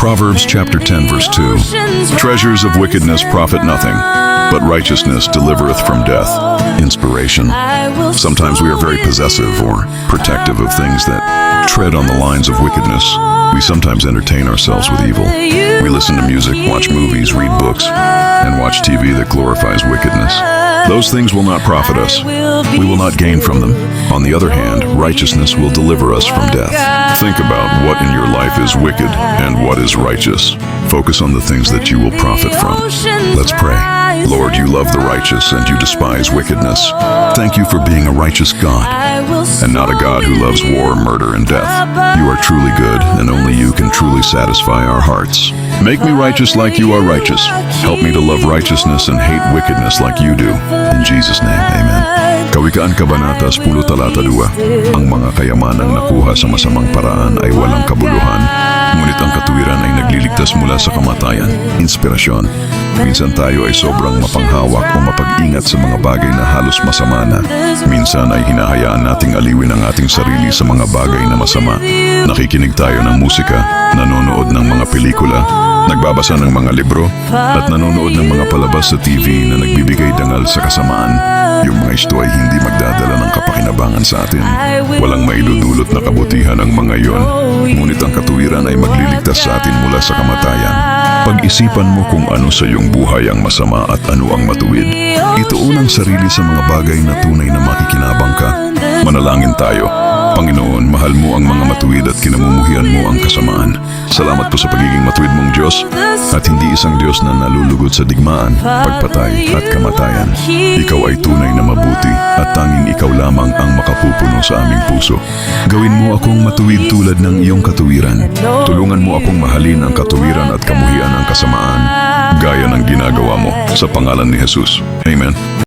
Proverbs chapter 10 verse 2. Treasures of wickedness profit nothing, but righteousness delivereth from death. Inspiration. Sometimes we are very possessive or protective of things that tread on the lines of wickedness. We sometimes entertain ourselves with evil. We listen to music, watch movies, read books, and watch TV that glorifies wickedness. Those things will not profit us. We will not gain from them. On the other hand, righteousness will deliver us from death. Think about what in your life is wicked and what is righteous. Focus on the things that you will profit from. Let's pray. Lord, you love the righteous and you despise wickedness. Thank you for being a righteous God and not a God who loves war, murder, and death. You are truly good and only you can truly satisfy our hearts. Make me righteous like you are righteous. Help me to love righteousness and hate wickedness like you do. In Jesus' name, amen. Kawikaan Kabanata 10 talata 2. Ang mga kayamanang nakuha sa masamang paraan ay walang kabuluhan, ngunit ang katuwiran ay nagliligtas mula sa kamatayan. Inspirasyon. Minsan tayo ay sobrang mapanghawak o mapag-ingat sa mga bagay na halos masama na. Minsan ay hinahayaan nating aliwin ang ating sarili sa mga bagay na masama. Nakikinig tayo ng musika, nanonood ng mga pelikula, nagbabasa ng mga libro, at nanonood ng mga palabas sa TV na nagbibigay dangal sa kasamaan. Yung mga ito ay hindi magdadala ng kapakinabangan sa atin. Walang maidudulot na kabutihan ang mga iyon. Ngunit ang katuwiran ay magliligtas sa atin mula sa kamatayan. Pag-isipan mo kung ano sa iyong buhay ang masama at ano ang matuwid. Ituon ang sarili sa mga bagay na tunay na makikinabang ka. Manalangin tayo. Panginoon, mahal mo ang mga matuwid at kinamumuhian mo ang kasamaan. Salamat po sa pagiging matuwid mong Diyos at hindi isang Diyos na nalulugod sa digmaan, pagpatay at kamatayan. Ikaw ay tunay na mabuti at tanging ikaw lamang ang makapupuno sa aming puso. Gawin mo akong matuwid tulad ng iyong katuwiran. Tulungan mo akong mahalin ang katuwiran at kamuhian ang kasamaan, gaya ng ginagawa mo sa pangalan ni Jesus. Amen.